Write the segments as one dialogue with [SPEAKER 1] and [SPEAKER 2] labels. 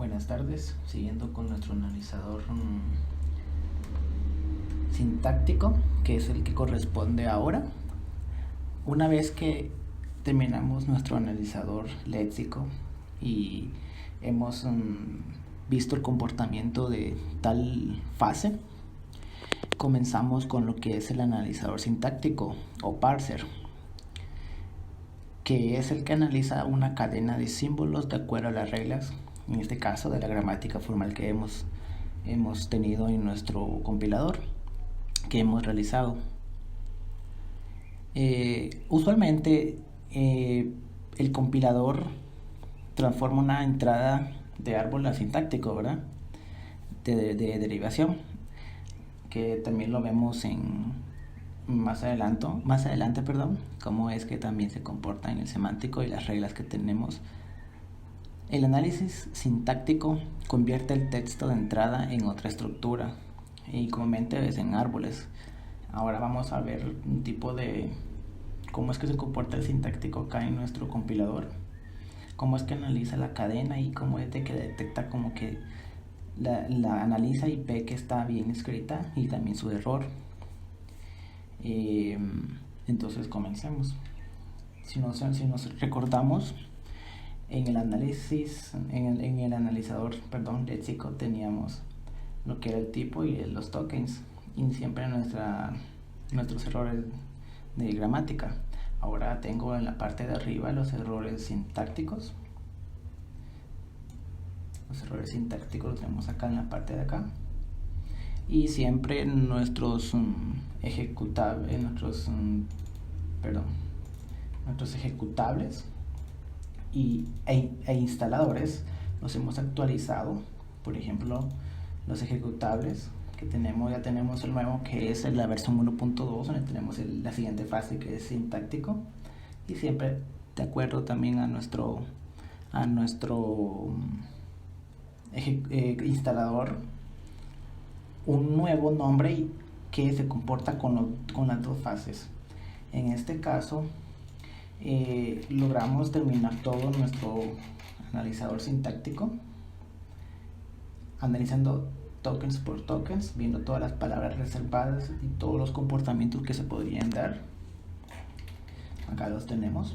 [SPEAKER 1] Buenas tardes, siguiendo con nuestro analizador sintáctico, que es el que corresponde ahora. Una vez que terminamos nuestro analizador léxico y hemos visto el comportamiento de tal fase, comenzamos con lo que es el analizador sintáctico o parser, que es el que analiza una cadena de símbolos de acuerdo a las reglas, en este caso de la gramática formal que hemos tenido en nuestro compilador que hemos realizado. Usualmente el compilador transforma una entrada de árbol asintáctico, ¿verdad? De derivación, que también lo vemos más adelante, cómo es que también se comporta en el semántico y las reglas que tenemos. El análisis sintáctico convierte el texto de entrada en otra estructura y comúnmente es en árboles. Ahora vamos a ver un tipo de cómo es que se comporta el sintáctico acá en nuestro compilador, cómo es que analiza la cadena y cómo es de que detecta como que la analiza y ve que está bien escrita y también su error. Entonces comencemos. Si nos recordamos, en el analizador léxico teníamos lo que era el tipo y los tokens y siempre nuestros errores de gramática. Ahora tengo en la parte de arriba los errores sintácticos. Los errores sintácticos los tenemos acá en la parte de acá. Y siempre nuestros ejecutables e instaladores los hemos actualizado. Por ejemplo, los ejecutables que ya tenemos el nuevo, que es la versión 1.2, donde tenemos la siguiente fase, que es sintáctico, y siempre de acuerdo también a nuestro instalador, un nuevo nombre que se comporta con las dos fases. En este caso logramos terminar todo nuestro analizador sintáctico analizando tokens por tokens, viendo todas las palabras reservadas y todos los comportamientos que se podrían dar. Acá los tenemos.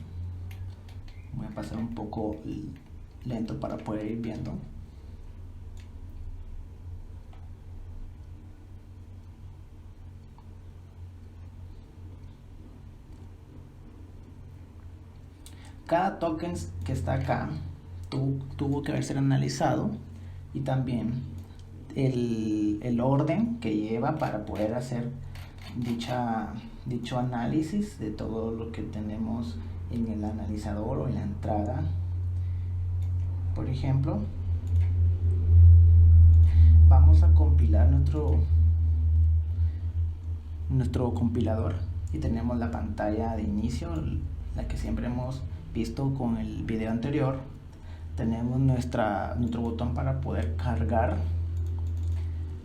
[SPEAKER 1] Voy a pasar un poco lento para poder ir viendo. Cada token que está acá tuvo que haber sido analizado y también el orden que lleva para poder hacer dicho análisis de todo lo que tenemos en el analizador o en la entrada. Por ejemplo, vamos a compilar nuestro compilador y tenemos la pantalla de inicio, la que siempre hemos visto con el video anterior. Tenemos nuestro botón para poder cargar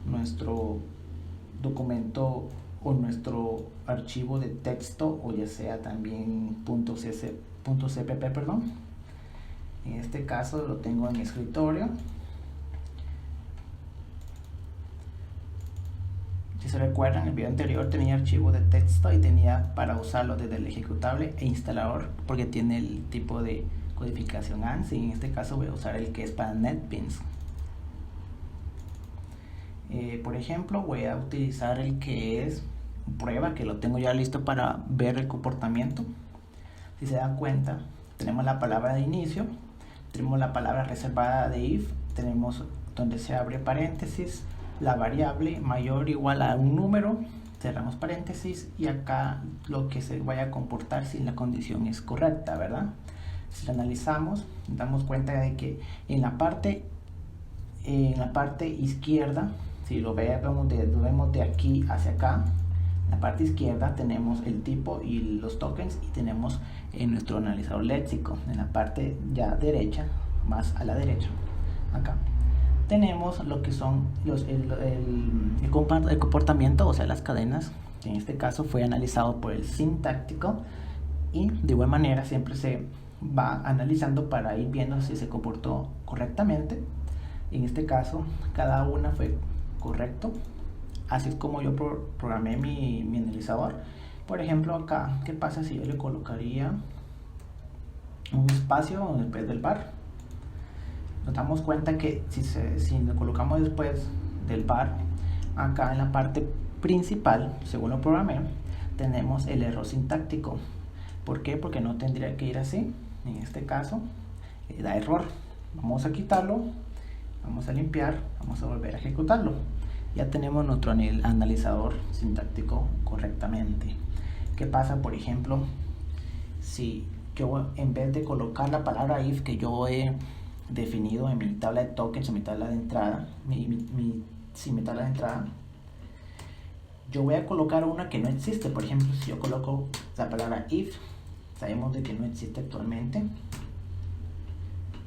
[SPEAKER 1] nuestro documento o nuestro archivo de texto, o ya sea también .cpp, En este caso lo tengo en mi escritorio. Si se recuerdan, en el video anterior tenía archivo de texto y tenía para usarlo desde el ejecutable e instalador, porque tiene el tipo de codificación ANSI. En este caso voy a usar el que es para NetBeans. Por ejemplo, voy a utilizar el que es prueba, que lo tengo ya listo para ver el comportamiento. Si se dan cuenta, tenemos la palabra de inicio, tenemos la palabra reservada de if, tenemos donde se abre paréntesis, la variable mayor o igual a un número, cerramos paréntesis, y acá lo que se vaya a comportar si la condición es correcta, ¿verdad? Si lo analizamos, nos damos cuenta de que en la parte izquierda, si lo vemos de aquí hacia acá, en la parte izquierda tenemos el tipo y los tokens, y tenemos nuestro analizador léxico. En la parte ya derecha, más a la derecha, acá tenemos lo que son el comportamiento, o sea, las cadenas. En este caso fue analizado por el sintáctico, y de igual manera siempre se va analizando para ir viendo si se comportó correctamente. En este caso, cada una fue correcto. Así es como yo programé mi analizador. Por ejemplo, acá, ¿qué pasa si yo le colocaría un espacio después del bar? Nos damos cuenta que si lo colocamos después del bar, acá en la parte principal, según lo programé, tenemos el error sintáctico. ¿Por qué? Porque no tendría que ir así. En este caso, da error. Vamos a quitarlo, vamos a limpiar, vamos a volver a ejecutarlo. Ya tenemos nuestro analizador sintáctico correctamente. ¿Qué pasa, por ejemplo, si yo en vez de colocar la palabra if que yo he definido en mi tabla de tokens o mi tabla de entrada, mi tabla de entrada, yo voy a colocar una que no existe? Por ejemplo, si yo coloco la palabra if, sabemos de que no existe actualmente.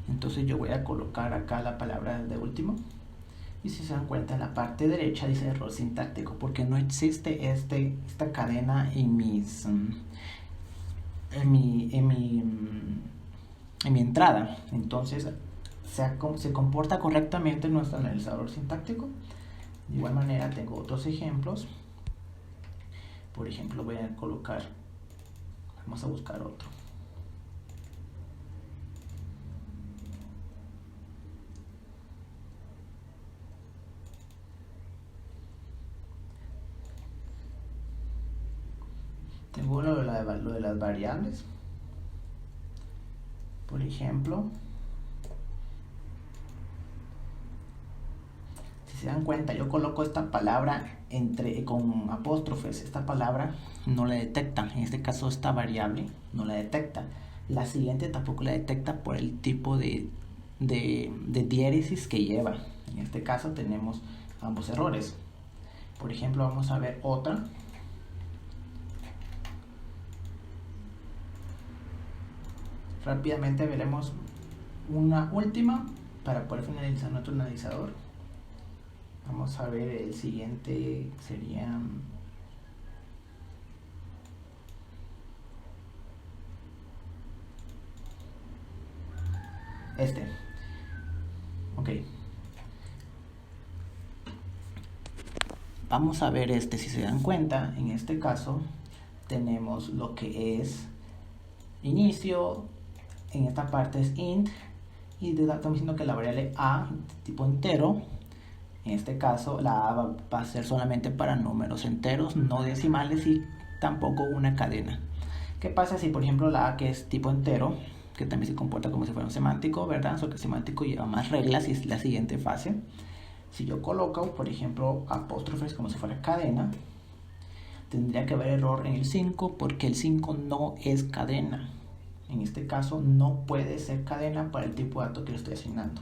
[SPEAKER 1] Entonces yo voy a colocar acá la palabra de último. Y si se dan cuenta, en la parte derecha dice error sintáctico, porque no existe esta cadena en mi entrada. Entonces se comporta correctamente nuestro analizador sintáctico. De igual manera tengo otros ejemplos. Por ejemplo, voy a colocar, vamos a buscar otro. Tengo lo de las variables. Por ejemplo, si se dan cuenta, yo coloco esta palabra con apóstrofes. Esta palabra no la detecta. En este caso, esta variable no la detecta. La siguiente tampoco la detecta por el tipo de diéresis que lleva. En este caso tenemos ambos errores. Por ejemplo, vamos a ver otra. Rápidamente veremos una última para poder finalizar nuestro analizador. Vamos a ver el siguiente, sería este. Ok. Vamos a ver si se dan cuenta, en este caso tenemos lo que es inicio, en esta parte es int, y estamos diciendo que la variable a, tipo entero, en este caso la a va a ser solamente para números enteros, no decimales, y tampoco una cadena. ¿Qué pasa si, por ejemplo, la a, que es tipo entero, que también se comporta como si fuera un semántico, ¿verdad? Solo que el semántico lleva más reglas y es la siguiente fase. Si yo coloco, por ejemplo, apóstrofes como si fuera cadena, tendría que haber error en el 5 porque el 5 no es cadena. En este caso no puede ser cadena para el tipo de dato que le estoy asignando.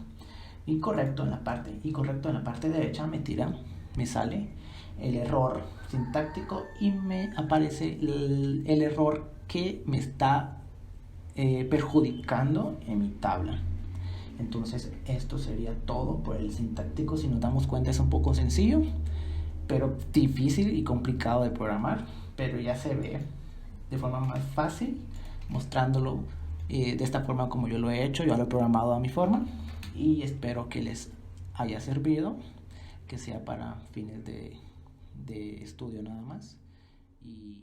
[SPEAKER 1] Incorrecto en la parte derecha me sale el error sintáctico y me aparece el error que me está perjudicando en mi tabla. Entonces esto sería todo por el sintáctico. Si nos damos cuenta, es un poco sencillo, pero difícil y complicado de programar, pero ya se ve de forma más fácil mostrándolo de esta forma como yo lo he hecho. Yo lo he programado a mi forma y espero que les haya servido, que sea para fines de estudio nada más. Y